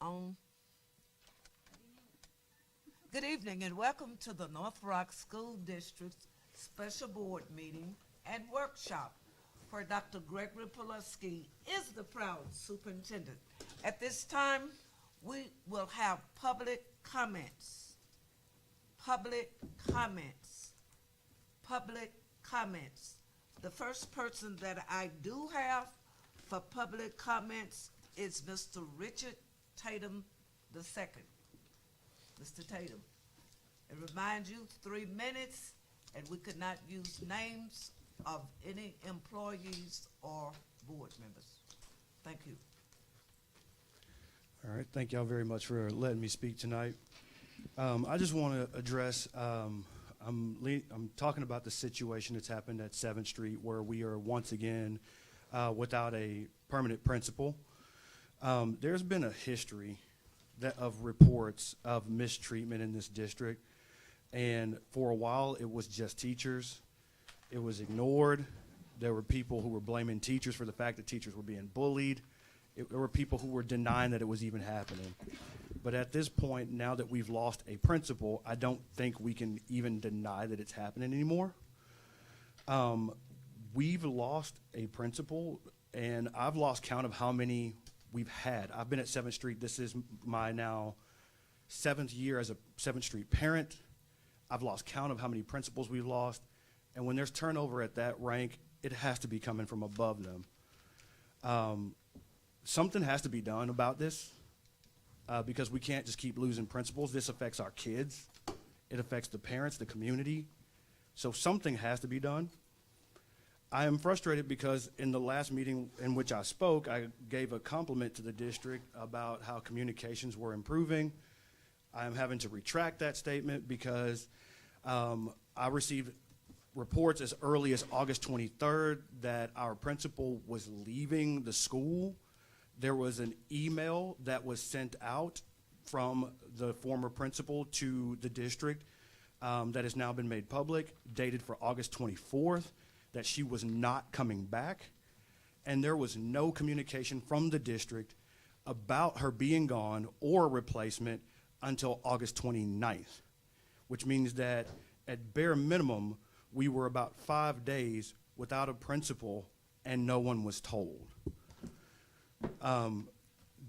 on. Good evening and welcome to the North Rock School District's Special Board Meeting and Workshop, where Dr. Gregory Pulaski is the proud superintendent. At this time, we will have public comments. Public comments. Public comments. The first person that I do have for public comments is Mr. Richard Tatum II. Mr. Tatum, and remind you, 3 minutes, and we could not use names of any employees or board members. Thank you. All right, thank y'all very much for letting me speak tonight. I just want to address, I'm talking about the situation that's happened at 7th Street where we are once again without a permanent principal. There's been a history of reports of mistreatment in this district, and for a while it was just teachers. It was ignored. There were people who were blaming teachers for the fact that teachers were being bullied. There were people who were denying that it was even happening. But at this point, now that we've lost a principal, I don't think we can even deny that it's happening anymore. We've lost a principal, and I've lost count of how many we've had. I've been at 7th Street. This is my now 7th year as a 7th Street parent. I've lost count of how many principals we've lost. And when there's turnover at that rank, it has to be coming from above them. Something has to be done about this because we can't just keep losing principals. This affects our kids. It affects the parents, the community. So something has to be done. I am frustrated because in the last meeting in which I spoke, I gave a compliment to the district about how communications were improving. I am having to retract that statement because I received reports as early as August 23rd that our principal was leaving the school. There was an email that was sent out from the former principal to the district that has now been made public, dated for August 24th. That she was not coming back, and there was no communication from the district about her being gone or replacement until August 29th, which means that at bare minimum, we were about 5 days without a principal and no one was told.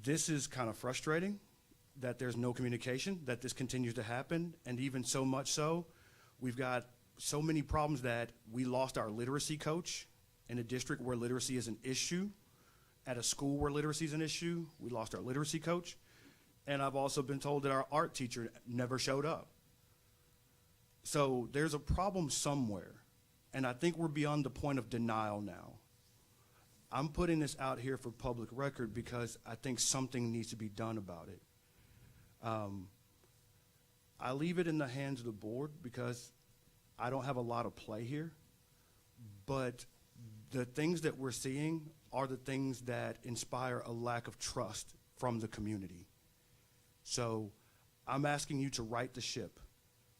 This is kind of frustrating that there's no communication, that this continues to happen, and even so much so, we've got so many problems that we lost our literacy coach in a district where literacy is an issue, at a school where literacy is an issue. We lost our literacy coach. And I've also been told that our art teacher never showed up. So there's a problem somewhere. And I think we're beyond the point of denial now. I'm putting this out here for public record because I think something needs to be done about it. I leave it in the hands of the board because I don't have a lot of play here, but the things that we're seeing are the things that inspire a lack of trust from the community. So I'm asking you to right the ship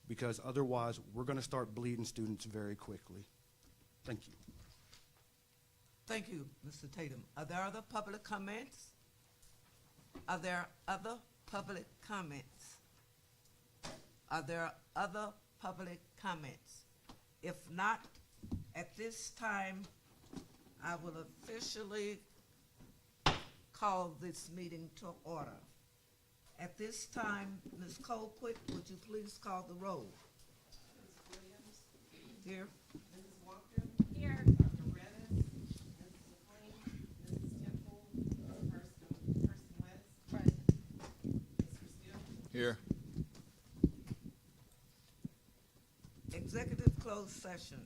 because otherwise we're going to start bleeding students very quickly. Thank you. Thank you, Mr. Tatum. Are there other public comments? Are there other public comments? Are there other public comments? If not, at this time, I will officially call this meeting to order. At this time, Ms. Colquitt, would you please call the roll? Ms. Williams? Here. Mrs. Walker? Here. Dr. Redis? Mrs. McLean? Mrs. Temple? Person West? Present. Mr. Steele? Here. Executive closed session.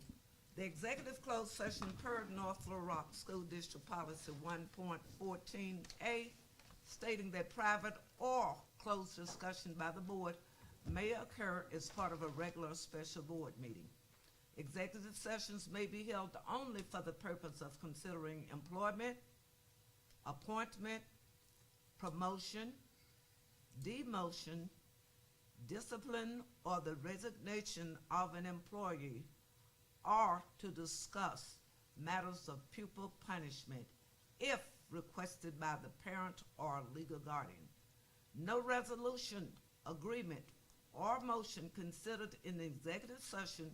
The executive closed session per North Little Rock School District Policy 1.14A, stating that private or closed discussion by the board may occur as part of a regular special board meeting. Executive sessions may be held only for the purpose of considering employment, appointment, promotion, demotion, discipline, or the resignation of an employee, or to discuss matters of pupil punishment if requested by the parent or legal guardian. No resolution, agreement, or motion considered in the executive session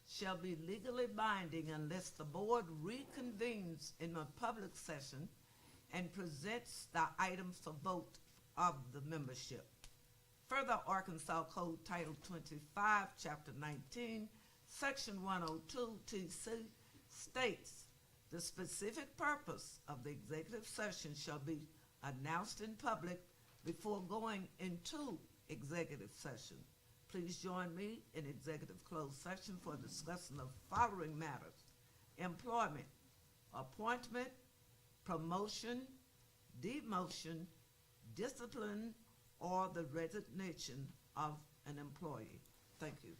shall be legally binding unless the board reconvenes in a public session and presents the items for vote of the membership. Further, Arkansas Code Title 25, Chapter 19, Section 102 TC states, the specific purpose of the executive session shall be announced in public before going into executive session. Please join me in executive closed session for discussing the following matters: employment, appointment, promotion, demotion, discipline, or the resignation of an employee. Thank you.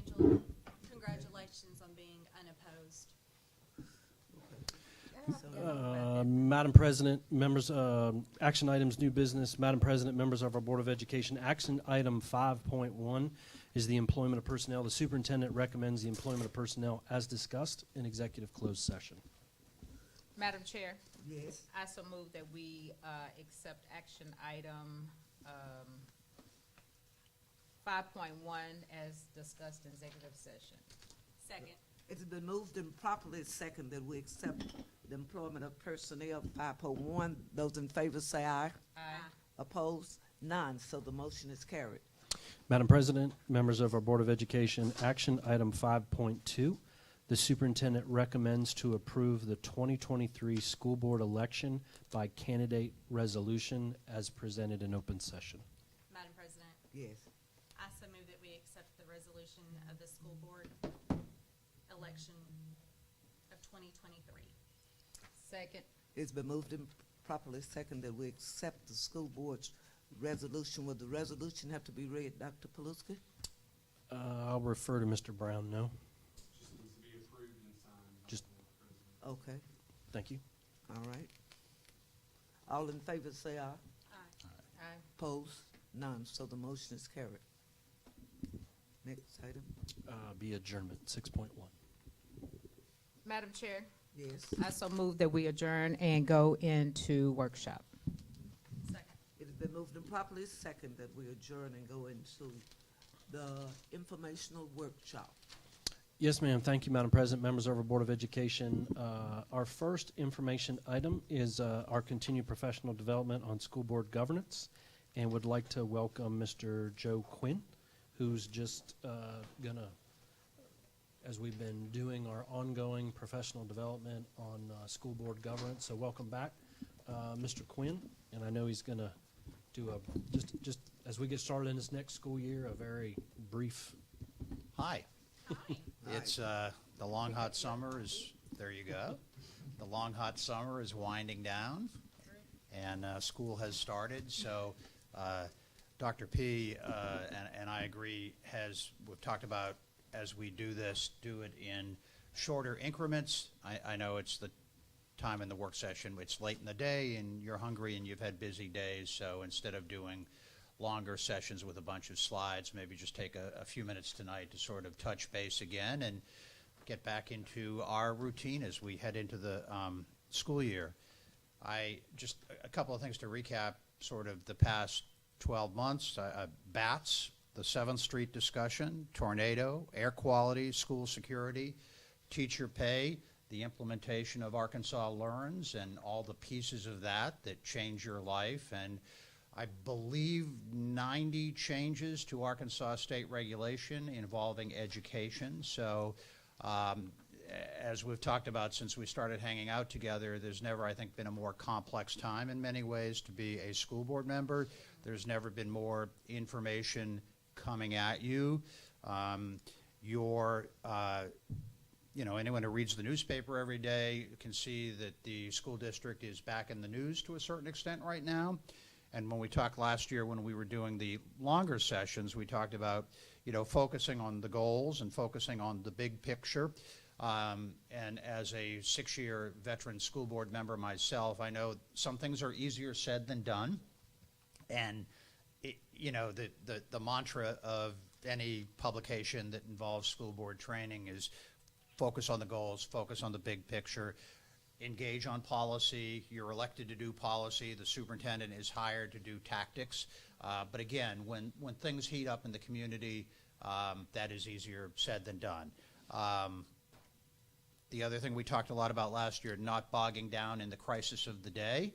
Angela, congratulations on being unopposed. Madam President, members, action items, new business. Madam President, members of our Board of Education, action item 5.1 is the employment of personnel. The superintendent recommends the employment of personnel as discussed in executive closed session. Madam Chair, Yes. I so move that we accept action item 5.1 as discussed in executive session. Second. It's been moved and properly second that we accept the employment of personnel 5.1. Those in favor say aye. Aye. Opposed? None. So the motion is carried. Madam President, members of our Board of Education, action item 5.2, the superintendent recommends to approve the 2023 school board election by candidate resolution as presented in open session. Madam President, Yes. I so move that we accept the resolution of the school board election of 2023. Second. It's been moved and properly second that we accept the school board's resolution. Will the resolution have to be read, Dr. Paluski? I'll refer to Mr. Brown, no? Just needs to be approved and signed by Just- the president. Okay, Thank you. all right. All in favor say aye. Aye. Aye. Opposed? None. So the motion is carried. Next item. Be adjournment, 6.1. Madam Chair, Yes. I so move that we adjourn and go into workshop. Second. It has been moved and properly second that we adjourn and go into the informational workshop. Yes, ma'am. Thank you, Madam President, members of our Board of Education. Our first information item is our continued professional development on school board governance, and would like to welcome Mr. Joe Quinn, who's just gonna, as we've been doing our ongoing professional development on school board governance. So welcome back, Mr. Quinn, and I know he's gonna do a, just as we get started in this next school year, a very brief. Hi. Hi. It's the long hot summer is, there you go. The long hot summer is winding down, and school has started. So Dr. P and I agree, we've talked about, as we do this, do it in shorter increments. I know it's the time in the work session, it's late in the day and you're hungry and you've had busy days, so instead of doing longer sessions with a bunch of slides, maybe just take a few minutes tonight to sort of touch base again and get back into our routine as we head into the school year. Just a couple of things to recap sort of the past 12 months. Bats, the 7th Street discussion, tornado, air quality, school security, teacher pay, the implementation of Arkansas Learns and all the pieces of that change your life, and I believe 90 changes to Arkansas state regulation involving education. So as we've talked about since we started hanging out together, there's never, I think, been a more complex time in many ways to be a school board member. There's never been more information coming at you. Anyone who reads the newspaper every day can see that the school district is back in the news to a certain extent right now. And when we talked last year, when we were doing the longer sessions, we talked about, focusing on the goals and focusing on the big picture. And as a 6-year veteran school board member myself, I know some things are easier said than done. And, the mantra of any publication that involves school board training is focus on the goals, focus on the big picture, engage on policy. You're elected to do policy. The superintendent is hired to do tactics. But again, when things heat up in the community, that is easier said than done. The other thing we talked a lot about last year, not bogging down in the crisis of the day.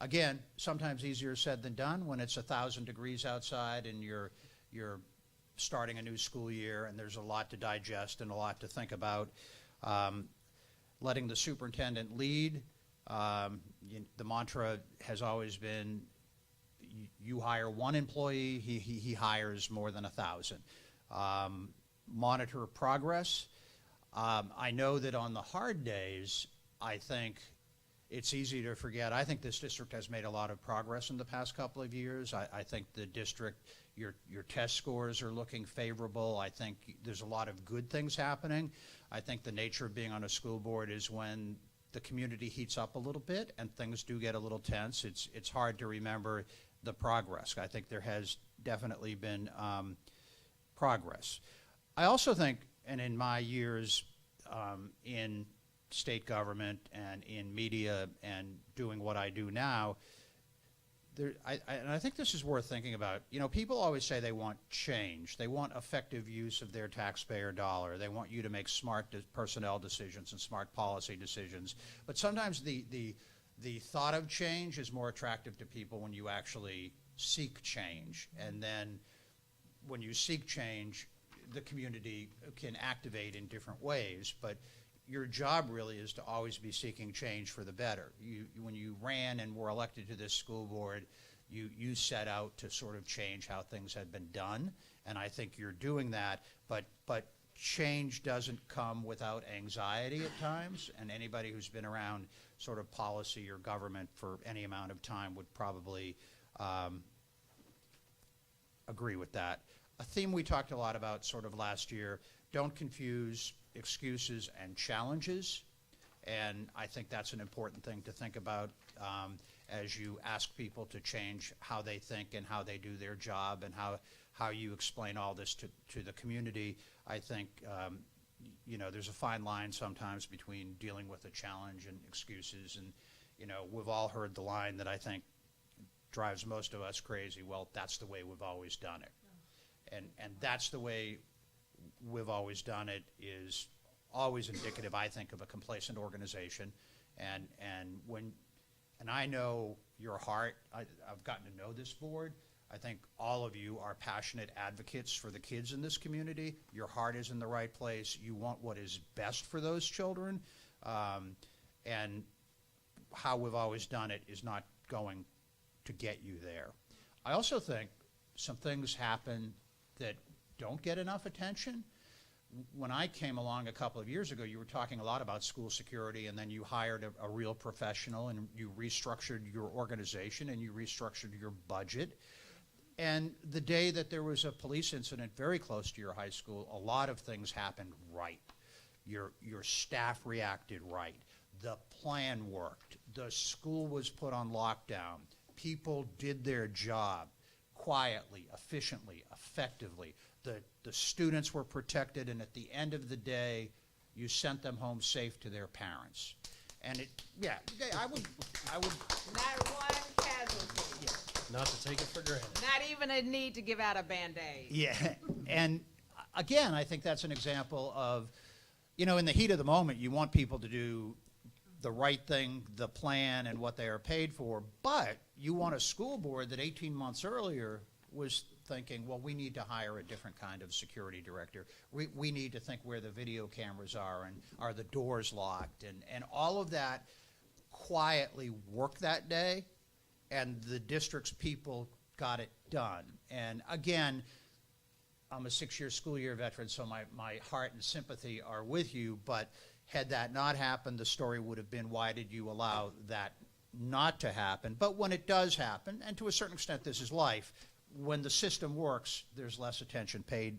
Again, sometimes easier said than done when it's 1,000 degrees outside and you're starting a new school year and there's a lot to digest and a lot to think about. Letting the superintendent lead. The mantra has always been, you hire one employee, he hires more than 1,000. Monitor progress. I know that on the hard days, I think it's easy to forget. I think this district has made a lot of progress in the past couple of years. I think the district, your test scores are looking favorable. I think there's a lot of good things happening. I think the nature of being on a school board is when the community heats up a little bit and things do get a little tense, it's hard to remember the progress. I think there has definitely been progress. I also think, and in my years in state government and in media and doing what I do now, and I think this is worth thinking about. You know, people always say they want change. They want effective use of their taxpayer dollar. They want you to make smart personnel decisions and smart policy decisions. But sometimes the thought of change is more attractive to people when you actually seek change. And then when you seek change, the community can activate in different ways. But your job really is to always be seeking change for the better. When you ran and were elected to this school board, you set out to sort of change how things had been done, and I think you're doing that, but change doesn't come without anxiety at times, and anybody who's been around sort of policy or government for any amount of time would probably agree with that. A theme we talked a lot about sort of last year, don't confuse excuses and challenges, and I think that's an important thing to think about as you ask people to change how they think and how they do their job and how you explain all this to the community. I think you know, there's a fine line sometimes between dealing with a challenge and excuses, and you know, we've all heard the line that I think drives most of us crazy, well, that's the way we've always done it. And that's the way we've always done it is always indicative, I think, of a complacent organization. And I know your heart. I've gotten to know this board. I think all of you are passionate advocates for the kids in this community. Your heart is in the right place. You want what is best for those children. And how we've always done it is not going to get you there. I also think some things happen that don't get enough attention. When I came along a couple of years ago, you were talking a lot about school security, and then you hired a real professional, and you restructured your organization, and you restructured your budget. And the day that there was a police incident very close to your high school, a lot of things happened right. Your staff reacted right. The plan worked. The school was put on lockdown. People did their job quietly, efficiently, effectively. The students were protected, and at the end of the day, you sent them home safe to their parents. And I would. Not one casualty. Not to take it for granted. Not even a need to give out a Band-Aid. Yeah, and again, I think that's an example of, you know, in the heat of the moment, you want people to do the right thing, the plan, and what they are paid for, but you want a school board that 18 months earlier was thinking, well, we need to hire a different kind of security director. We need to think where the video cameras are, and are the doors locked, and all of that quietly worked that day, and the district's people got it done. And again, I'm a 6-year school year veteran, so my heart and sympathy are with you, but had that not happened, the story would have been, why did you allow that not to happen? But when it does happen, and to a certain extent this is life, when the system works, there's less attention paid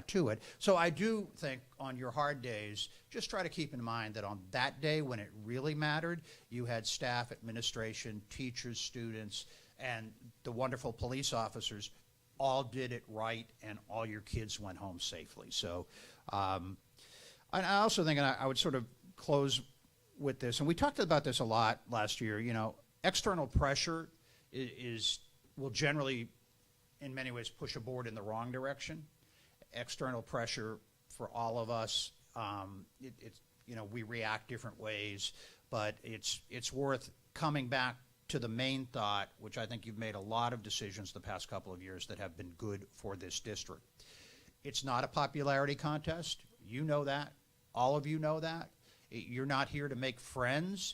to it. So I do think on your hard days, just try to keep in mind that on that day when it really mattered, you had staff, administration, teachers, students, and the wonderful police officers all did it right, and all your kids went home safely. So I also think, and I would sort of close with this, and we talked about this a lot last year, you know, external pressure will generally, in many ways, push a board in the wrong direction. External pressure for all of us, you know, we react different ways, but it's worth coming back to the main thought, which I think you've made a lot of decisions the past couple of years that have been good for this district. It's not a popularity contest. You know that. All of you know that. You're not here to make friends.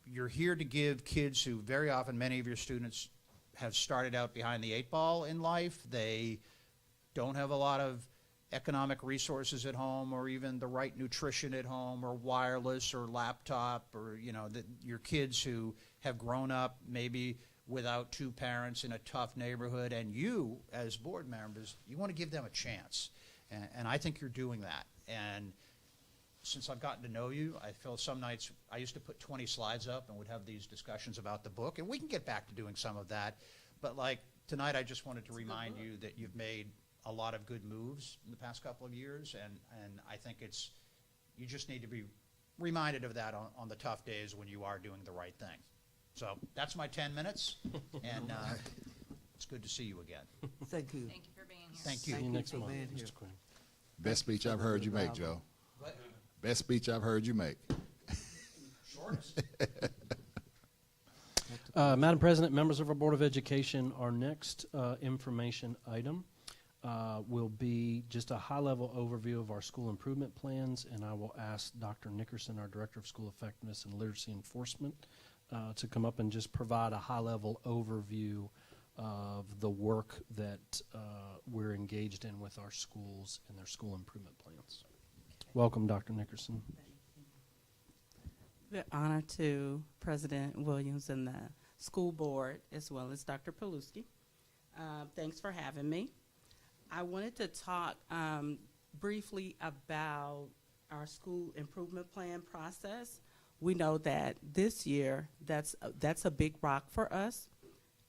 You're here to give kids who very often, many of your students have started out behind the 8 ball in life. They don't have a lot of economic resources at home, or even the right nutrition at home, or wireless or laptop, or your kids who have grown up maybe without two parents in a tough neighborhood, and you as board members, you want to give them a chance, and I think you're doing that. And since I've gotten to know you, I feel some nights I used to put 20 slides up and would have these discussions about the book, and we can get back to doing some of that. But like tonight, I just wanted to remind you that you've made a lot of good moves in the past couple of years, and I think you just need to be reminded of that on the tough days when you are doing the right thing. So that's my 10 minutes, and it's good to see you again. Thank you. Thank you for being here. Thank See you. you next for month, being here. Mr. Quinn. Best speech I've heard you make, Joe. What? Best speech I've heard you make. Shortest. Madam President, members of our Board of Education, our next information item will be just a high-level overview of our school improvement plans, and I will ask Dr. Nickerson, our Director of School Effectiveness and Literacy Enforcement, to come up and just provide a high-level overview of the work that we're engaged in with our schools and their school improvement plans. Welcome, Dr. Nickerson. The honor to President Williams and the school board, as well as Dr. Paluski. Thanks for having me. I wanted to talk briefly about our school improvement plan process. We know that this year, that's a big rock for us.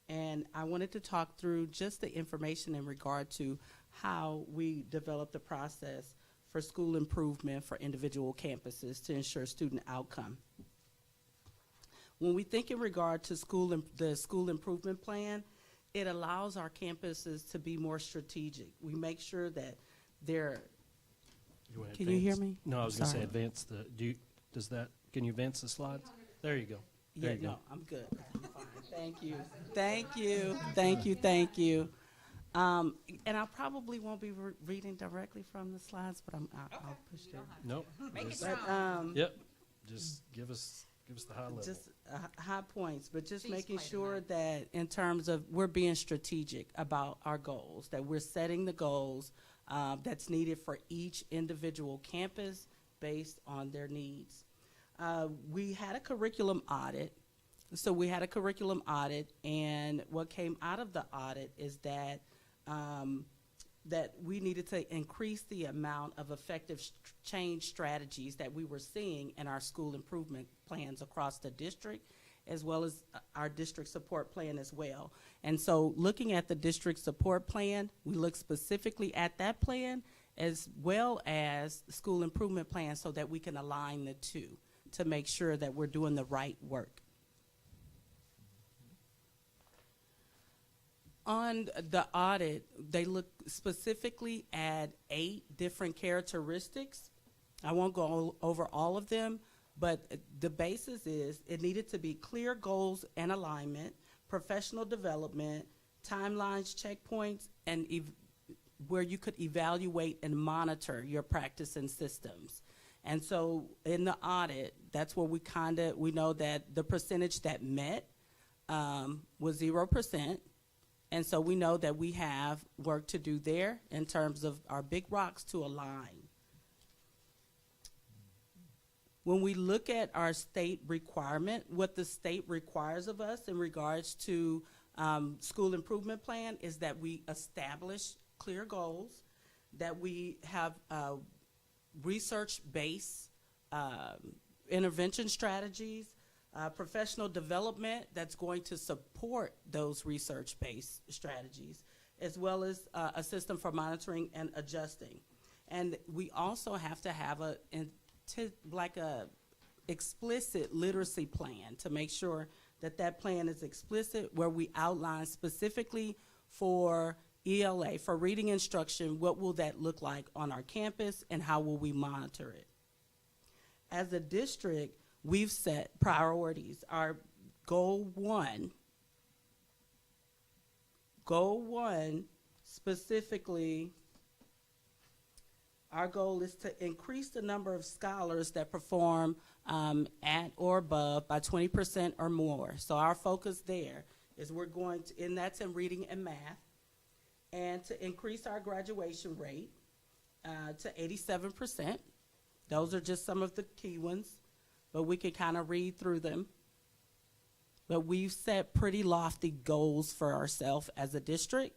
And I wanted to talk through just the information in regard to how we develop the process for school improvement for individual campuses to ensure student outcome. When we think in regard to the school improvement plan, it allows our campuses to be more strategic. We make sure that they're, can you hear me? No, I was going to say Sorry. advance can you advance the slides? There you go. There you go. No, I'm good. I'm fine. Thank you. Thank you. Thank you. Thank you. And I probably won't be reading directly from the slides, but I'll push through. Nope. Make it Just- strong. Yep. Just give us the high level. Just high points, but just She's making quite sure right. that in terms of we're being strategic about our goals, that we're setting the goals that's needed for each individual campus based on their needs. We had a curriculum audit. So we had a curriculum audit, and what came out of the audit is that that we needed to increase the amount of effective change strategies that we were seeing in our school improvement plans across the district, as well as our district support plan as well. And so looking at the district support plan, we look specifically at that plan as well as the school improvement plan so that we can align the two to make sure that we're doing the right work. On the audit, they look specifically at 8 different characteristics. I won't go over all of them, but the basis is it needed to be clear goals and alignment, professional development, timelines, checkpoints, and where you could evaluate and monitor your practice and systems. And so in the audit, that's where we know that the percentage that met was 0%. And so we know that we have work to do there in terms of our big rocks to align. When we look at our state requirement, what the state requires of us in regards to school improvement plan is that we establish clear goals, that we have research-based intervention strategies, professional development that's going to support those research-based strategies, as well as a system for monitoring and adjusting. And we also have to have a explicit literacy plan to make sure that that plan is explicit, where we outline specifically for ELA, for reading instruction, what will that look like on our campus and how will we monitor it. As a district, we've set priorities. Our goal one specifically, our goal is to increase the number of scholars that perform at or above by 20% or more. So our focus there is we're going to, and that's in reading and math, and to increase our graduation rate, to 87%. Those are just some of the key ones, but we can kind of read through them. But we've set pretty lofty goals for ourselves as a district,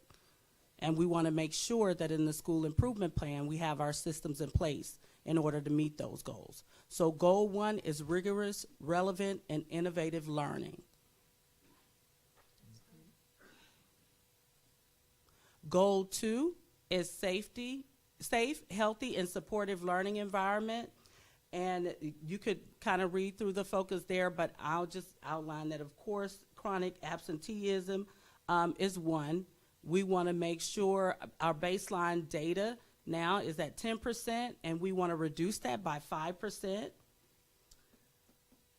and we want to make sure that in the school improvement plan, we have our systems in place in order to meet those goals. So goal 1 is rigorous, relevant, and innovative learning. Goal 2 is safe, healthy, and supportive learning environment. And you could kind of read through the focus there, but I'll just outline that, of course, chronic absenteeism is one. We want to make sure our baseline data now is at 10%, and we want to reduce that by 5%.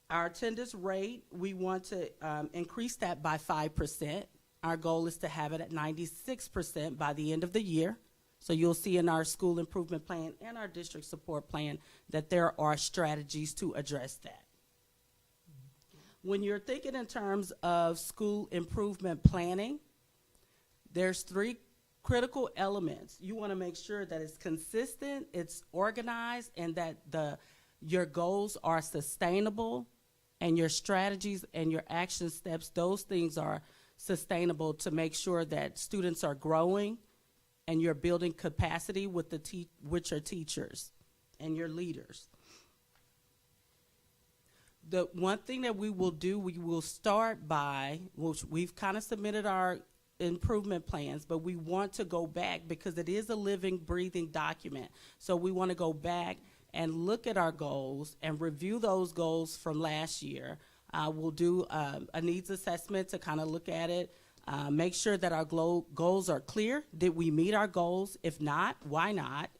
Our attendance rate, we want to increase that by 5%. Our goal is to have it at 96% by the end of the year. So you'll see in our school improvement plan and our district support plan that there are strategies to address that. When you're thinking in terms of school improvement planning, there's 3 critical elements. You want to make sure that it's consistent, it's organized, and that your goals are sustainable, and your strategies and your action steps, those things are sustainable to make sure that students are growing and you're building capacity with your teachers and your leaders. The one thing that we will do, we will start by, which we've kind of submitted our improvement plans, but we want to go back because it is a living, breathing document. So we want to go back and look at our goals and review those goals from last year. We'll do a needs assessment to kind of look at it, make sure that our goals are clear. Did we meet our goals? If not, why not?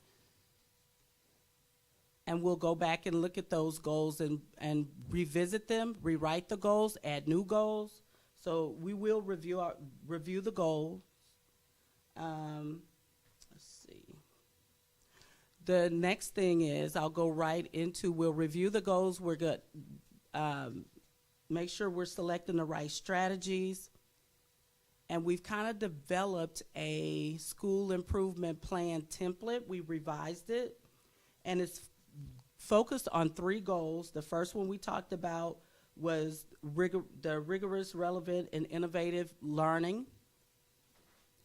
And we'll go back and look at those goals and revisit them, rewrite the goals, add new goals. So we will review the goals. Let's see. The next thing is I'll go right into, we'll review the goals. We're good. Make sure we're selecting the right strategies. And we've kind of developed a school improvement plan template. We revised it, and it's focused on 3 goals. The first one we talked about was the rigorous, relevant, and innovative learning.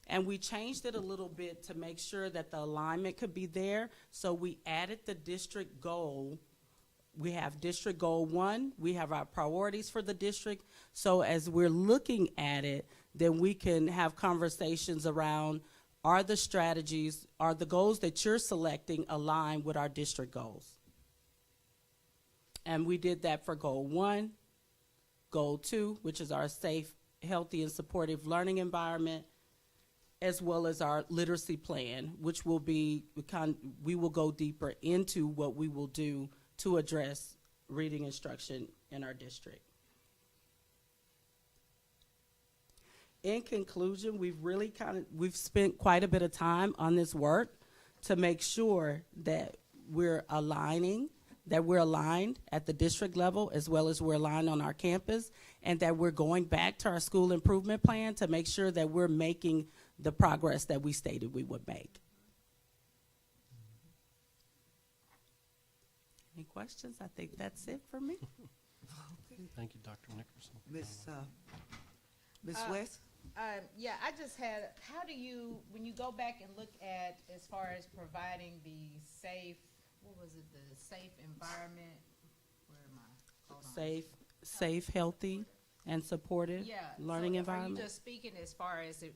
And we changed it a little bit to make sure that the alignment could be there. So we added the district goal. We have district goal 1. We have our priorities for the district. So as we're looking at it, then we can have conversations around, are the strategies, are the goals that you're selecting aligned with our district goals? And we did that for goal 1, goal 2, which is our safe, healthy, and supportive learning environment, as well as our literacy plan, which will be, we will go deeper into what we will do to address reading instruction in our district. In conclusion, we've spent quite a bit of time on this work to make sure that we're aligned at the district level, as well as we're aligned on our campus, and that we're going back to our school improvement plan to make sure that we're making the progress that we stated we would make. Any questions? I think that's it for me. Thank you, Dr. Nickerson. Miss West? Yeah, I just had, how do you, when you go back and look at as far as providing the safe, what was it, the safe environment, where am I? Hold on. Safe, healthy, and supportive learning so environment. Are you just speaking as far as it,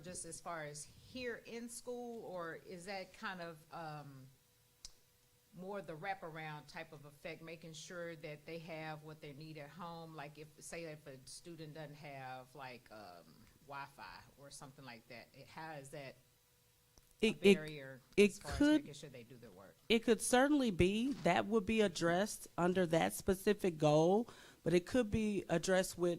just as far as here in school, or is that kind of more the wraparound type of effect, making sure that they have what they need at home? Like if a student doesn't have like Wi-Fi or something like that, how is that a barrier as far as making sure they do their work? It could certainly be. That would be addressed under that specific goal, but it could be addressed with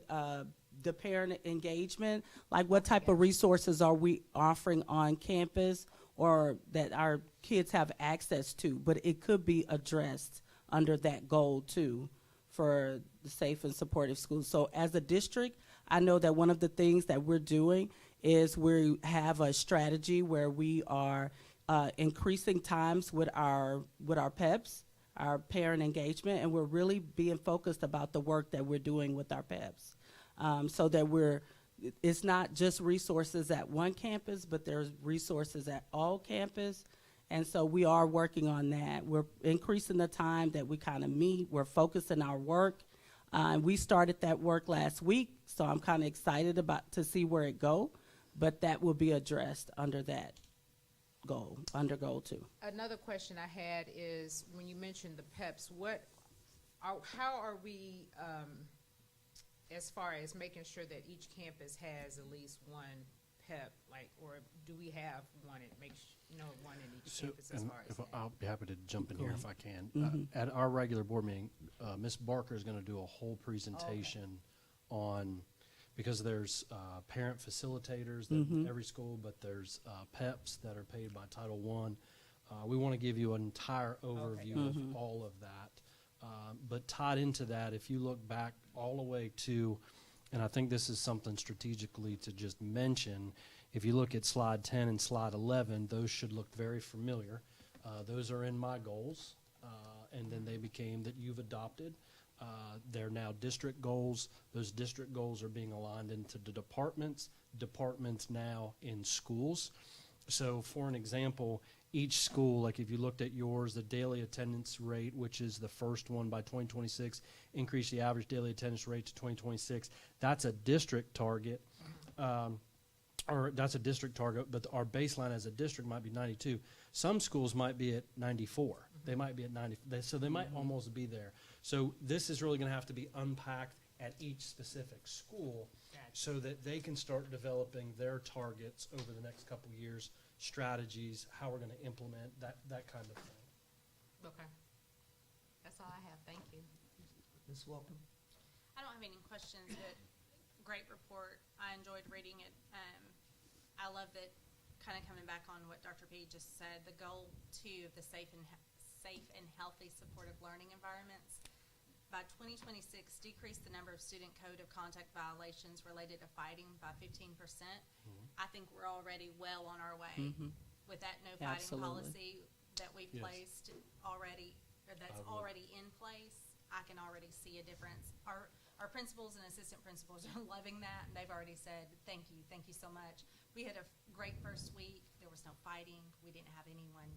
the parent engagement, like what type of resources are we offering on campus or that our kids have access to, but it could be addressed under that goal too for the safe and supportive schools. So as a district, I know that one of the things that we're doing is we have a strategy where we are increasing times with our PEPs, our parent engagement, and we're really being focused about the work that we're doing with our PEPs, so that it's not just resources at one campus, but there's resources at all campus. And so we are working on that. We're increasing the time that we kind of meet. We're focusing our work. We started that work last week, so I'm kind of excited to see where it go. But that will be addressed under that goal, under goal 2. Another question I had is, when you mentioned the PEPs, how are we, as far as making sure that each campus has at least one PEP, or do we have one one in each campus as far as that? I'll be happy to jump in here if I can. Mm-hmm. At our regular board meeting, Ms. Barker is going to do a whole presentation on, because there's parent facilitators at every school, but there's PEPs that are paid by Title I. We want to give you an entire overview of all of that. But tied into that, if you look back all the way to, and I think this is something strategically to just mention, if you look at slide 10 and slide 11, those should look very familiar. Those are in my goals, and then they became that you've adopted. They're now district goals. Those district goals are being aligned into the departments now in schools. So for an example, each school, like if you looked at yours, the daily attendance rate, which is the first one by 2026, increase the average daily attendance rate to 2026. That's a district target. Or that's a district target, but our baseline as a district might be 92. Some schools might be at 94. They might be at 90. So they might almost be there. So this is really going to have to be unpacked at each specific school so that they can start developing their targets over the next couple years, strategies, how we're going to implement that kind of thing. Okay. That's all I have. Thank you. Ms. Walker? I don't have any questions, but great report. I enjoyed reading it. I love that, kind of coming back on what Dr. P just said, the goal 2 of the safe and healthy supportive learning environments. By 2026, decrease the number of student code of conduct violations related to fighting by 15%. I think we're already well on our way with that no fighting policy that we placed already, or that's already in place. I can already see a difference. Our principals and assistant principals are loving that, and they've already said, thank you so much. We had a great first week. There was no fighting. We didn't have anyone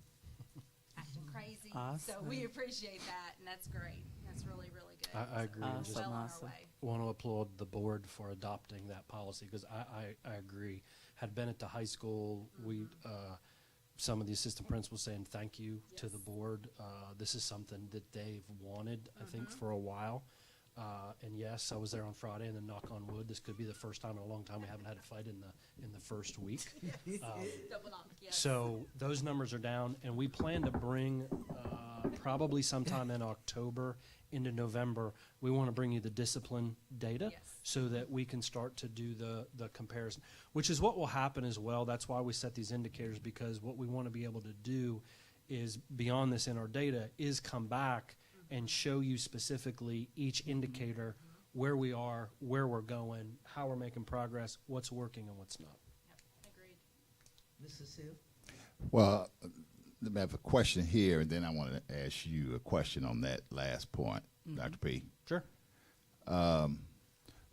acting crazy. Awesome. So we appreciate that, and that's great. That's really, really good. I agree. So we're Just well on awesome. our way. want to applaud the board for adopting that policy, because I agree. Had been at the high school, we some of the assistant principals saying thank you to the board. This is something that they've wanted, I think, for a while. And yes, I was there on Friday, and then knock on wood, this could be the first time in a long time we haven't had a fight in the first week. Double knock, yes. So those numbers are down, and we plan to bring probably sometime in October into November, we want to bring you the discipline data so that we can start to do the comparison, which is what will happen as well. That's why we set these indicators, because what we want to be able to do is, beyond this in our data, is come back and show you specifically each indicator, where we are, where we're going, how we're making progress, what's working and what's not. Yep, agreed. Mrs. Hill? Well, let me have a question here, and then I want to ask you a question on that last point, Dr. P. Sure.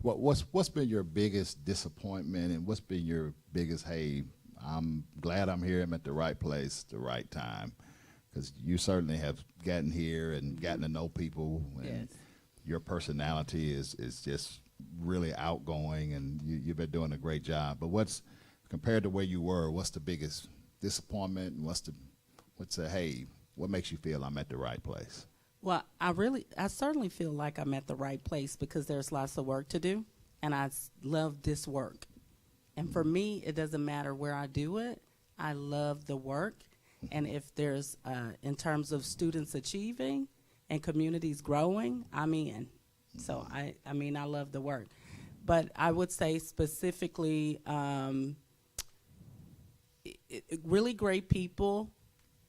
What's been your biggest disappointment, and what's been your biggest, hey, I'm glad I'm here, I'm at the right place, the right time? Because you certainly have gotten here and gotten to know people, and your personality is just really outgoing, and you've been doing a great job. But compared to where you were, what's the biggest disappointment, and what's hey, what makes you feel I'm at the right place? Well, I certainly feel like I'm at the right place, because there's lots of work to do, and I love this work. And for me, it doesn't matter where I do it. I love the work. And if there's, in terms of students achieving and communities growing, I'm in. So, I mean, I love the work. But I would say specifically, really great people.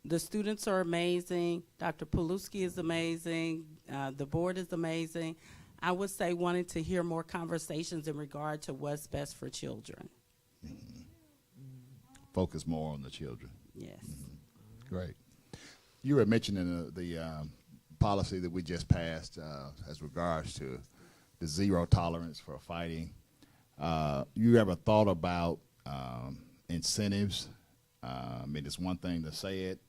The students are amazing. Dr. Paluski is amazing. The board is amazing. I would say wanting to hear more conversations in regard to what's best for children. Focus more on the children. Yes. Great. You were mentioning the policy that we just passed as regards to the zero tolerance for fighting. You ever thought about incentives? I mean, it's one thing to say it.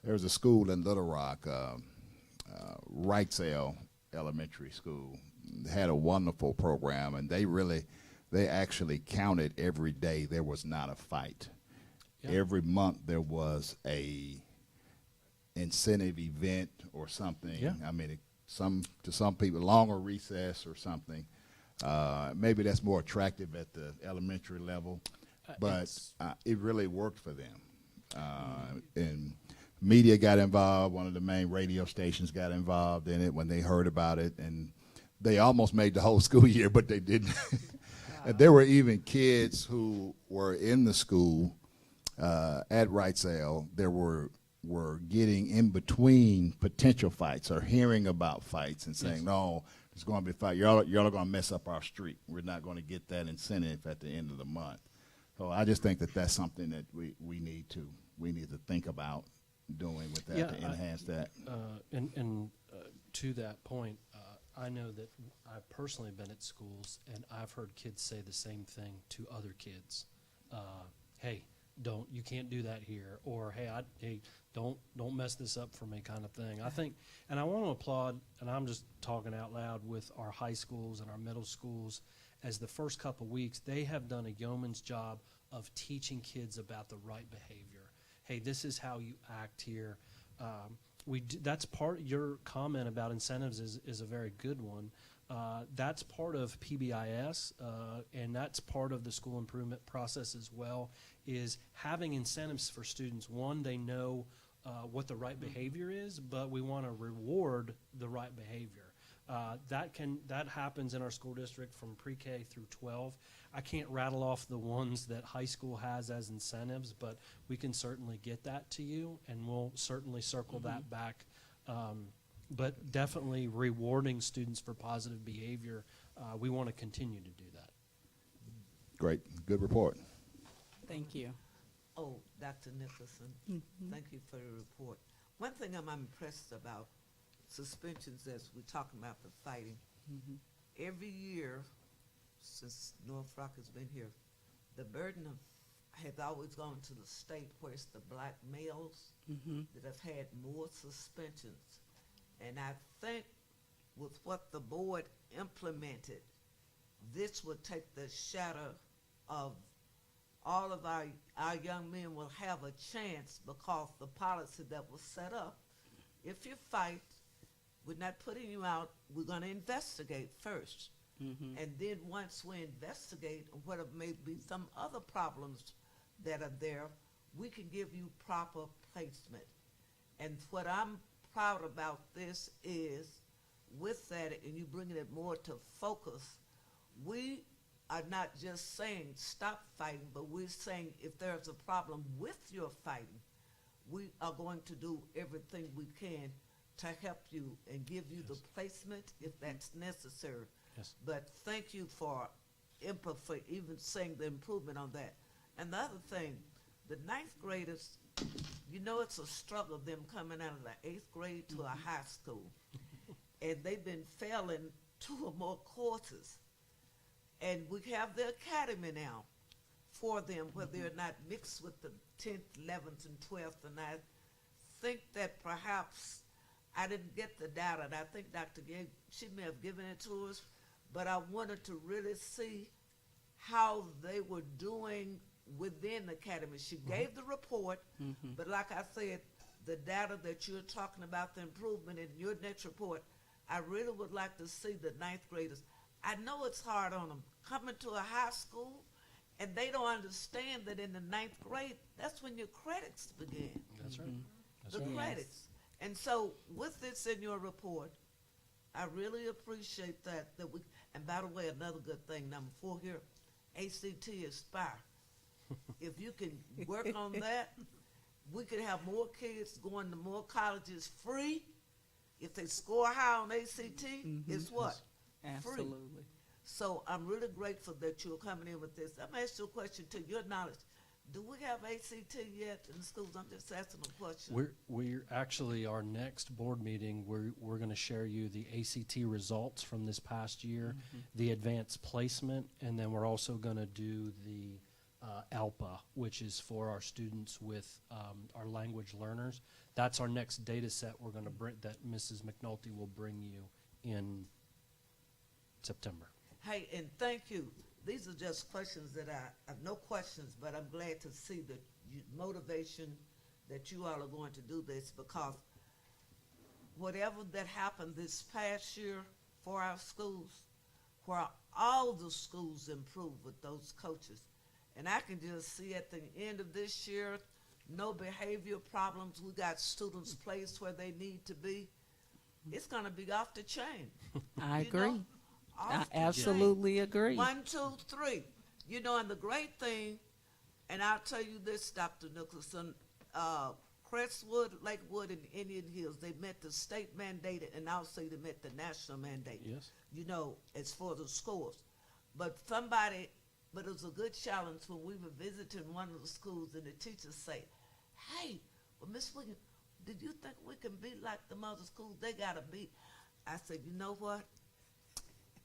There was a school in Little Rock, Wrightsdale Elementary School. They had a wonderful program, and they actually counted every day there was not a fight. Yeah. Every month there was a incentive event or something. Yeah. I mean, to some people, longer recess or something. Maybe that's more attractive at the elementary level, but it really worked for them. And media got involved. One of the main radio stations got involved in it when they heard about it, and they almost made the whole school year, but they didn't. And there were even kids who were in the school at Wrightsdale. There were getting in between potential fights or hearing about fights and saying, no, there's going to be a fight. Y'all are going to mess up our street. We're not going to get that incentive at the end of the month. So I just think that that's something that we need to think about doing with that to enhance that. And to that point, I know that I've personally been at schools, and I've heard kids say the same thing to other kids. Hey, you can't do that here, or hey, don't mess this up for me, kind of thing. I think, and I want to applaud, and I'm just talking out loud with our high schools and our middle schools. As the first couple weeks, they have done a yeoman's job of teaching kids about the right behavior. Hey, this is how you act here. That's part. Your comment about incentives is a very good one. That's part of PBIS, and that's part of the school improvement process as well, is having incentives for students. One, they know what the right behavior is, but we want to reward the right behavior. That happens in our school district from pre-K through 12. I can't rattle off the ones that high school has as incentives, but we can certainly get that to you, and we'll certainly circle that back. But definitely rewarding students for positive behavior, we want to continue to do that. Great. Good report. Thank you. Oh, Dr. Nicholson, thank you for the report. One thing I'm impressed about, suspensions as we're talking about the fighting. Every year since North Rock has been here, the burden has always gone to the state, where it's the black males that have had more suspensions. And I think with what the board implemented, this would take the shadow of all of our young men will have a chance, because the policy that was set up, if you fight, we're not putting you out, we're going to investigate first. And then once we investigate what may be some other problems that are there, we can give you proper placement. And what I'm proud about this is, with that, and you bringing it more to focus, we are not just saying stop fighting, but we're saying if there's a problem with your fighting, we are going to do everything we can to help you and give you the placement if that's necessary. Yes. But thank you for input, for even saying the improvement on that. And the other thing, the ninth graders, you know, it's a struggle them coming out of the 8th grade to a high school. And they've been failing 2 or more courses. And we have the academy now for them, where they're not mixed with the 10th, 11th, and 12th. And I think that perhaps I didn't get the data, and I think Dr. Gabe, she may have given it to us, but I wanted to really see how they were doing within the academy. She gave the report, but like I said, the data that you're talking about, the improvement in your next report, I really would like to see the 9th graders. I know it's hard on them coming to a high school, and they don't understand that in the 9th grade, that's when your credits begin. That's right. The credits. And so with this in your report, I really appreciate that we, and by the way, another good thing, number 4 here, ACT Aspire. If you can work on that, we could have more kids going to more colleges free. If they score high on ACT, it's what? Free. Absolutely. So I'm really grateful that you're coming in with this. I'm going to ask you a question to your knowledge. Do we have ACT yet in the schools? I'm just asking a question. We're actually, our next board meeting, we're gonna share you the ACT results from this past year, the advanced placement, and then we're also gonna do the ALPA, which is for our students with our language learners. That's our next data set we're gonna bring, that Mrs. McNulty will bring you in September. Hey, and thank you. These are just questions that I have no questions, but I'm glad to see the motivation that you all are going to do this, because whatever that happened this past year for our schools, where all the schools improved with those coaches. And I can just see at the end of this year, no behavior problems. We got students placed where they need to be. It's gonna be off the chain. I You know, agree. I off the chain. absolutely agree. 1, 2, 3. You know, and the great thing, and I'll tell you this, Dr. Nicholson, Crestwood, Lakewood, and Indian Hills, they met the state mandated, and also they met the national mandate. Yes. You know, as for the scores. But it was a good challenge when we were visiting one of the schools, and the teachers say, hey, well, Miss Williams, did you think we can be like the other schools? They gotta be. I said, you know what?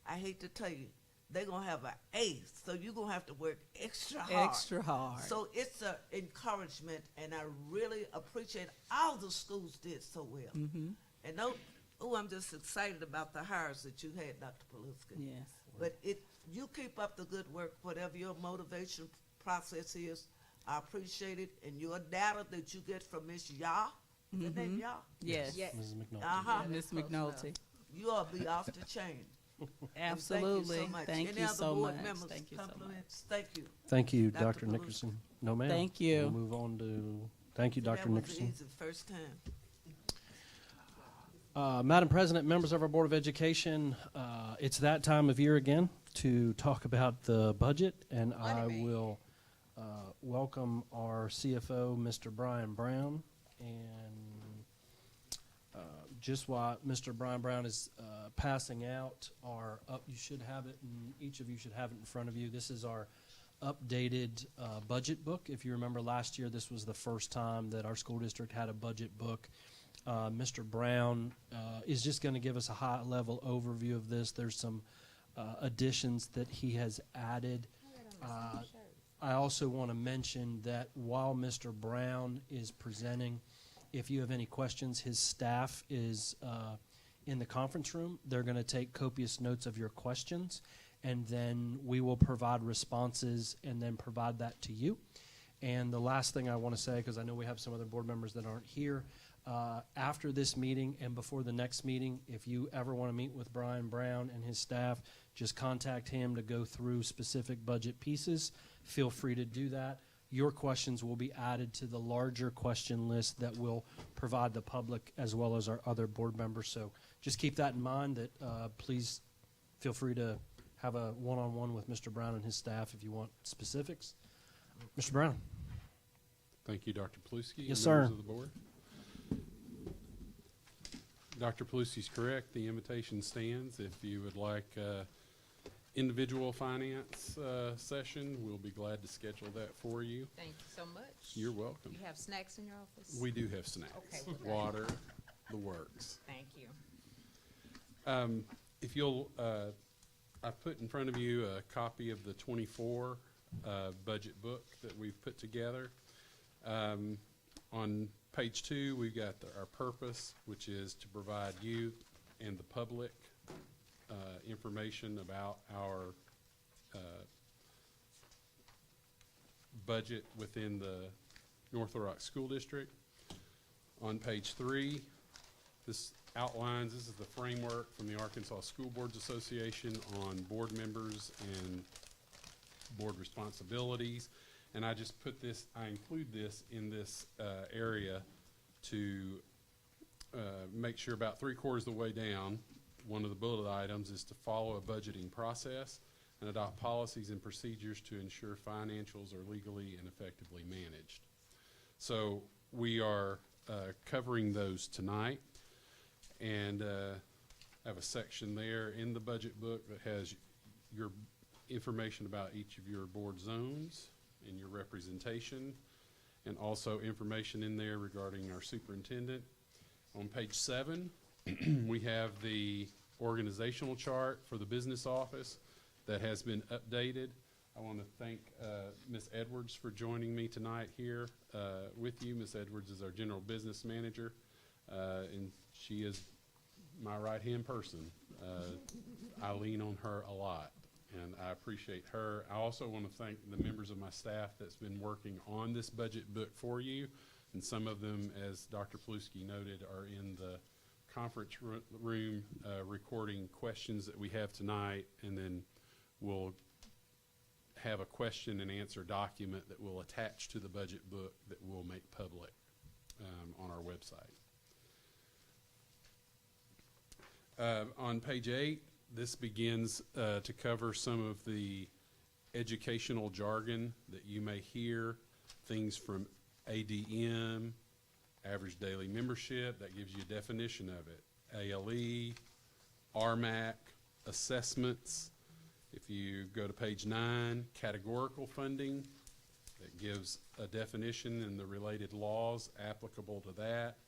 I hate to tell you, they're gonna have an A, so you're gonna have to work extra hard. Extra hard. So it's an encouragement, and I really appreciate all the schools did so well. Mm-hmm. And I'm just excited about the hires that you had, Dr. Paluski. Yes. But you keep up the good work, whatever your motivation process is. I appreciate it, and your data that you get from Miss Yah, is that name Yah? Yes. Mrs. McNulty. Uh-huh. Miss McNulty. You'll be off the chain. Absolutely. Thank Thank you you so so much. much. Any other board Thank you so much. compliments? Thank you. Thank you, Dr. Dr. Paluski. Nickerson. No, ma'am. Thank you. We'll move on to, thank you, Dr. That was Nickerson. easy first time. Madam President, members of our Board of Education, it's that time of year again to talk about the budget, and I will welcome our CFO, Mr. Brian Brown. And just while Mr. Brian Brown is passing out you should have it, and each of you should have it in front of you. This is our updated budget book. If you remember last year, this was the first time that our school district had a budget book. Mr. Brown is just going to give us a high-level overview of this. There's some additions that he has added. I also want to mention that while Mr. Brown is presenting, if you have any questions, his staff is in the conference room. They're going to take copious notes of your questions, and then we will provide responses and then provide that to you. And the last thing I want to say, because I know we have some other board members that aren't here, after this meeting and before the next meeting, if you ever want to meet with Brian Brown and his staff, just contact him to go through specific budget pieces. Feel free to do that. Your questions will be added to the larger question list that will provide the public as well as our other board members. So just keep that in mind, that please feel free to have a one-on-one with Mr. Brown and his staff if you want specifics. Mr. Brown. Thank you, Dr. Paluski. Yes, and sir. members of the board. Dr. Paluski's correct. The invitation stands. If you would like individual finance session, we'll be glad to schedule that for you. Thank you so much. You're welcome. You have snacks in your office? We do have snacks, Okay. water, the works. Thank you. If you'll, I put in front of you a copy of the 24 budget book that we've put together. On page 2, we've got our purpose, which is to provide you and the public information about our budget within the North Little Rock School District. On page 3, this outlines, this is the framework from the Arkansas School Boards Association on board members and board responsibilities. And I just put this, I include this in this area to make sure about 3/4 of the way down, one of the bullet items is to follow a budgeting process and adopt policies and procedures to ensure financials are legally and effectively managed. So we are covering those tonight, and I have a section there in the budget book that has your information about each of your board zones and your representation, and also information in there regarding our superintendent. On page 7, we have the organizational chart for the business office that has been updated. I want to thank Ms. Edwards for joining me tonight here with you. Ms. Edwards is our general business manager, and she is my right-hand person. I lean on her a lot, and I appreciate her. I also want to thank the members of my staff that's been working on this budget book for you, and some of them, as Dr. Paluski noted, are in the conference room recording questions that we have tonight, and then we'll have a question and answer document that we'll attach to the budget book that we'll make public on our website. On page 8, this begins to cover some of the educational jargon that you may hear, things from ADM, average daily membership, that gives you a definition of it, ALE, RMAC, assessments. If you go to page 9, categorical funding, that gives a definition and the related laws applicable to that.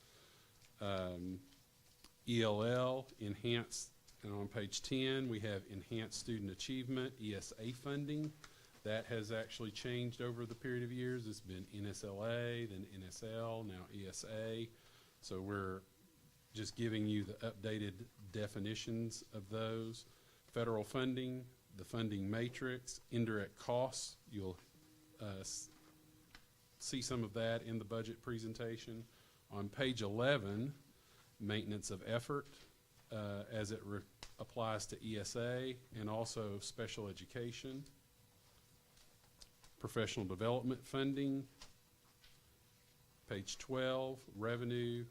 ELL, enhanced, and on page 10, we have enhanced student achievement, ESA funding. That has actually changed over the period of years. It's been NSLA, then NSL, now ESA. So we're just giving you the updated definitions of those. Federal funding, the funding matrix, indirect costs. You'll see some of that in the budget presentation. On page 11, maintenance of effort as it applies to ESA and also special education. Professional development funding. Page 12, revenue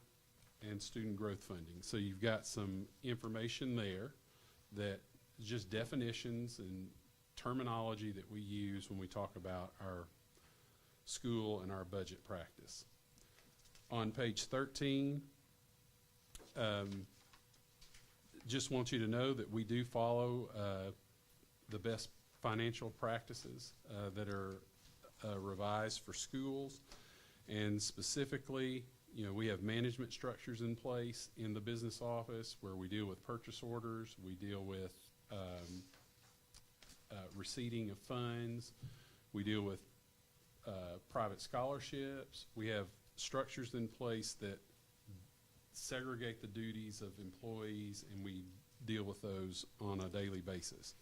and student growth funding. So you've got some information there that is just definitions and terminology that we use when we talk about our school and our budget practice. On page 13, just want you to know that we do follow the best financial practices that are revised for schools, and specifically, you know, we have management structures in place in the business office where we deal with purchase orders, we deal with receipting of funds, we deal with private scholarships. We have structures in place that segregate the duties of employees, and we deal with those on a daily basis.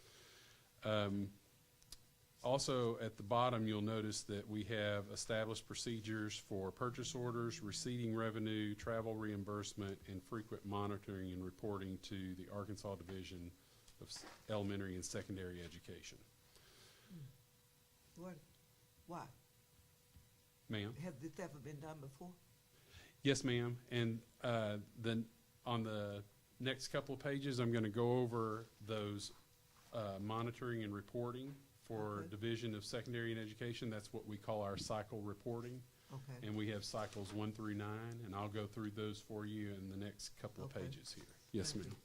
Also, at the bottom, you'll notice that we have established procedures for purchase orders, receiving revenue, travel reimbursement, and frequent monitoring and reporting to the Arkansas Division of Elementary and Secondary Education. What? Why? Ma'am? Has this ever been done before? Yes, ma'am. And then on the next couple of pages, I'm going to go over those monitoring and reporting for Okay. Division of Secondary and Education. That's what we call our cycle reporting. Okay. And we have cycles 1 through 9, and I'll go through those for you in the next couple of Okay. pages here. Yes, Thank ma'am.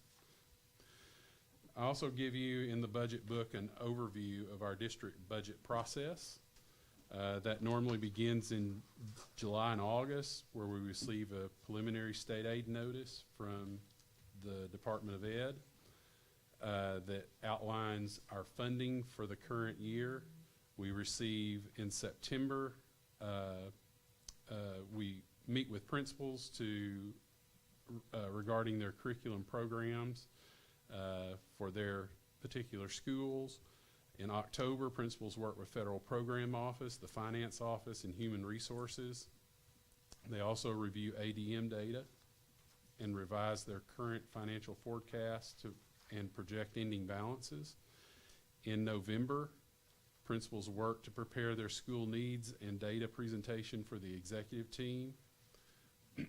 I also give you in the budget book an overview of our district budget process. That normally begins in July and August, where we receive a preliminary state aid notice from the Department of Ed that outlines our funding for the current year. We receive in September, we meet with principals to regarding their curriculum programs for their particular schools. In October, principals work with Federal Program Office, the Finance Office, and Human Resources. They also review ADM data and revise their current financial forecast and project ending balances. In November, principals work to prepare their school needs and data presentation for the executive team.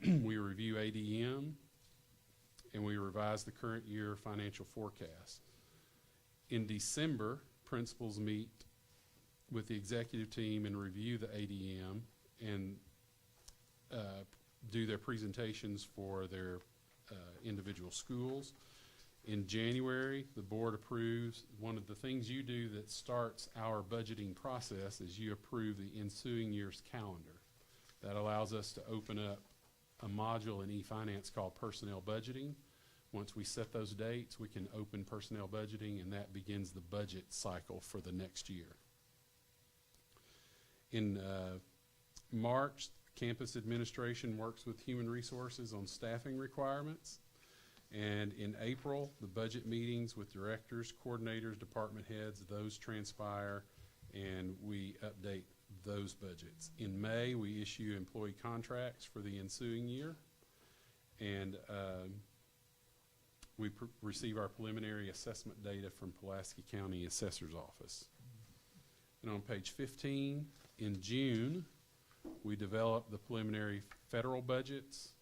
We review ADM, and we revise the current year financial forecast. In December, principals meet with the executive team and review the ADM and do their presentations for their individual schools. In January, the board approves, one of the things you do that starts our budgeting process is you approve the ensuing year's calendar. That allows us to open up a module in eFinance called personnel budgeting. Once we set those dates, we can open personnel budgeting, and that begins the budget cycle for the next year. In March, campus administration works with human resources on staffing requirements. And in April, the budget meetings with directors, coordinators, department heads, those transpire, and we update those budgets. In May, we issue employee contracts for the ensuing year, and we receive our preliminary assessment data from Pulaski County Assessor's Office. And on page 15, in June, we develop the preliminary federal budgets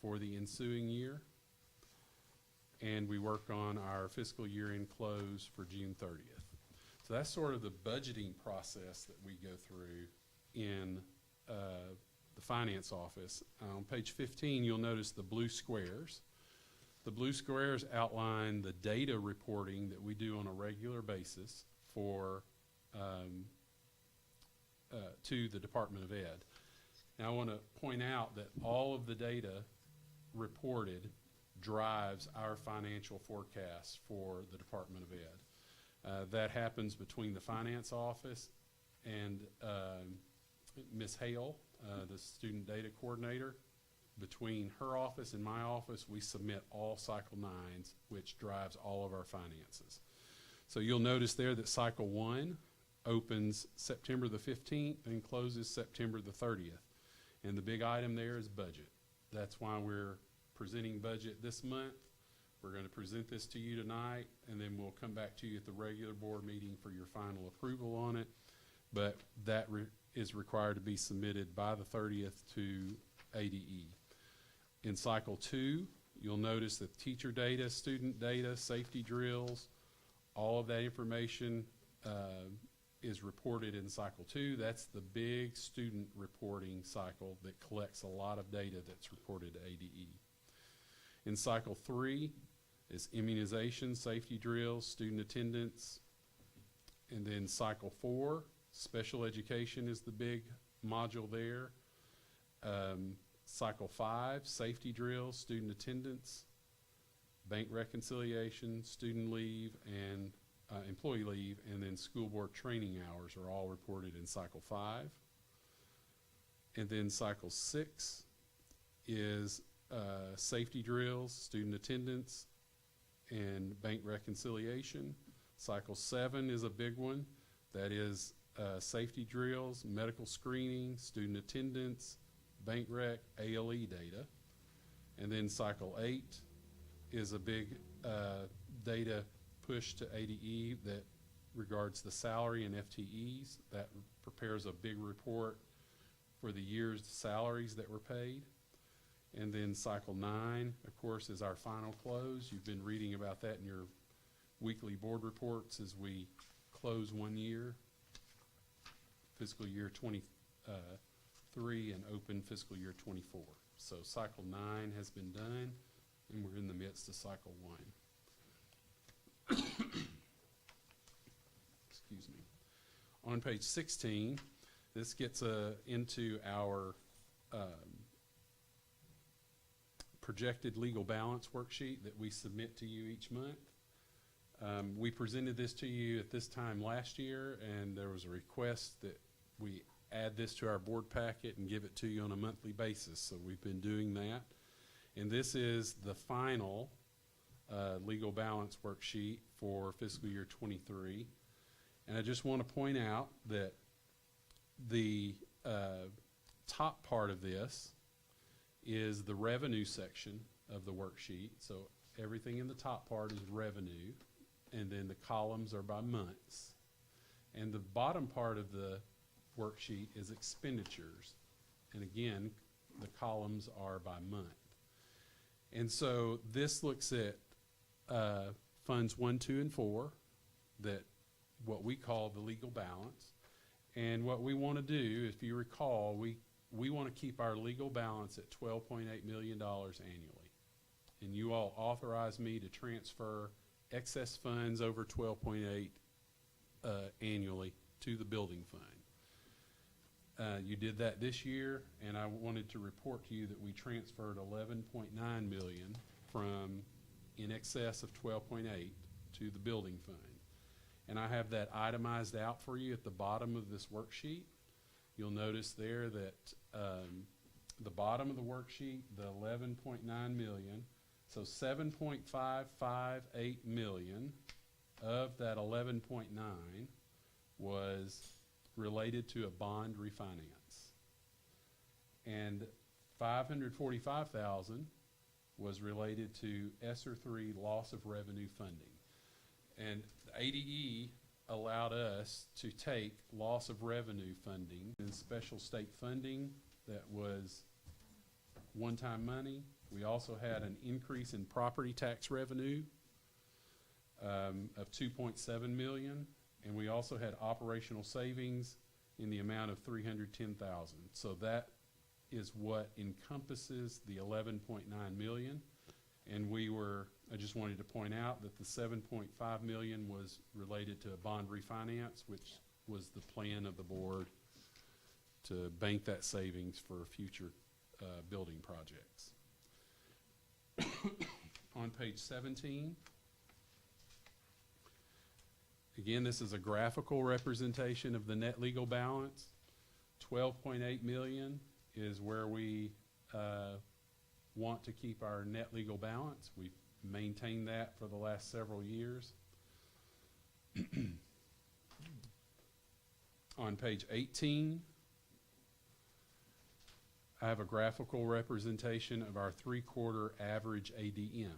for the ensuing year, and we work on our fiscal year-end close for June 30th. So that's sort of the budgeting process that we go through in the finance office. On page 15, you'll notice the blue squares. The blue squares outline the data reporting that we do on a regular basis for to the Department of Ed. Now, I want to point out that all of the data reported drives our financial forecast for the Department of Ed. That happens between the finance office and Ms. Hale, the student data coordinator. Between her office and my office, we submit all cycle 9s, which drives all of our finances. So you'll notice there that cycle 1 opens September the 15th and closes September the 30th. And the big item there is budget. That's why we're presenting budget this month. We're going to present this to you tonight, and then we'll come back to you at the regular board meeting for your final approval on it. But that is required to be submitted by the 30th to ADE. In cycle 2, you'll notice that teacher data, student data, safety drills, all of that information is reported in cycle 2. That's the big student reporting cycle that collects a lot of data that's reported to ADE. In cycle 3 is immunization, safety drills, student attendance. And then cycle 4, special education is the big module there. Cycle 5, safety drills, student attendance, bank reconciliation, student leave, and employee leave, and then school board training hours are all reported in cycle 5. And then cycle 6 is safety drills, student attendance, and bank reconciliation. Cycle 7 is a big one. That is safety drills, medical screening, student attendance, bank rec, ALE data. And then cycle 8 is a big data push to ADE that regards the salary and FTEs. That prepares a big report for the year's salaries that were paid. And then cycle 9, of course, is our final close. You've been reading about that in your weekly board reports as we close 1 year, fiscal year 23, and open fiscal year 24. So cycle 9 has been done, and we're in the midst of cycle 1. Excuse me. On page 16, this gets into our projected legal balance worksheet that we submit to you each month. We presented this to you at this time last year, and there was a request that we add this to our board packet and give it to you on a monthly basis. So we've been doing that. And this is the final legal balance worksheet for fiscal year 23. And I just want to point out that the top part of this is the revenue section of the worksheet. So everything in the top part is revenue, and then the columns are by months. And the bottom part of the worksheet is expenditures. And again, the columns are by month. And so this looks at funds 1, 2, and 4, that what we call the legal balance. And what we want to do, if you recall, we want to keep our legal balance at $12.8 million annually. and you all authorized me to transfer excess funds over 12.8 annually to the building fund. You did that this year, and I wanted to report to you that we transferred 11.9 million from in excess of 12.8 to the building fund. And I have that itemized out for you at the bottom of this worksheet. You'll notice there that the bottom of the worksheet, the 11.9 million, so 7.558 million of that 11.9 was related to a bond refinance. And 545,000 was related to ESSER 3 loss of revenue funding. And the ADE allowed us to take loss of revenue funding and special state funding that was one-time money. We also had an increase in property tax revenue of 2.7 million, and we also had operational savings in the amount of 310,000. So that is what encompasses the 11.9 million. And I just wanted to point out that the 7.5 million was related to a bond refinance, which was the plan of the board to bank that savings for future building projects. On page 17, again, this is a graphical representation of the net legal balance. 12.8 million is where we want to keep our net legal balance. We've maintained that for the last several years. On page 18, I have a graphical representation of our 3-quarter average ADM.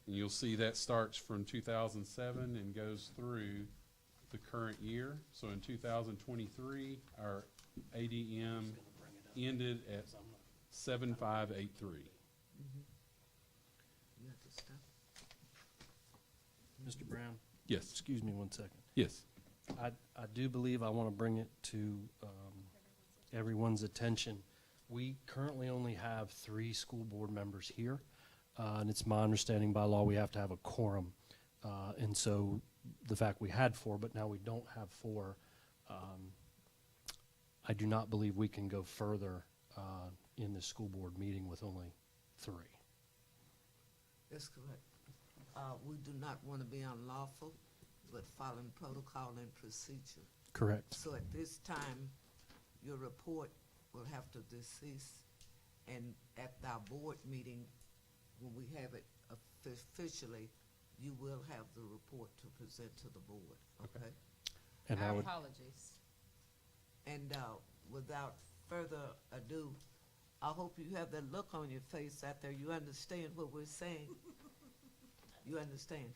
And you'll see that starts from 2007 and goes through the current year. So in 2023, our ADM ended at 7583. You have to stop. Mr. Brown, Yes. excuse me one second. Yes. I do believe I want to bring it to everyone's attention. We currently only have 3 school board members here, and it's my understanding by law we have to have a quorum. And so the fact we had 4, but now we don't have 4, I do not believe we can go further in the school board meeting with only 3. That's correct. We do not want to be unlawful, but following protocol and procedure. Correct. So at this time, your report will have to cease, and at our board meeting, when we have it officially, you will have the report to present to the board, okay? And I Our would, apologies. And without further ado, I hope you have that look on your face out there. You understand what we're saying? You understand?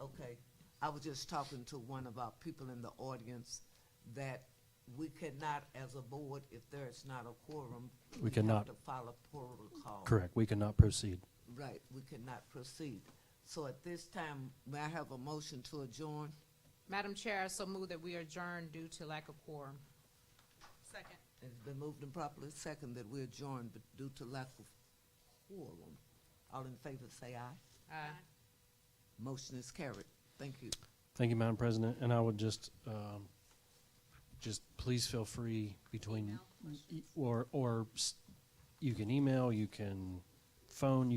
Okay. I was just talking to one of our people in the audience that we cannot, as a board, if there is not a quorum, We cannot. have to follow protocol. correct, we cannot proceed. Right, we cannot proceed. So at this time, may I have a motion to adjourn? Madam Chair, I so move that we adjourn due to lack of quorum. Second. It's been moved and properly second that we adjourn, but due to lack of quorum. All in favor, say aye. Aye. Motion is carried. Thank you. Thank you, Madam President, and I would just please feel free between, Email questions. or you can email, you can phone, you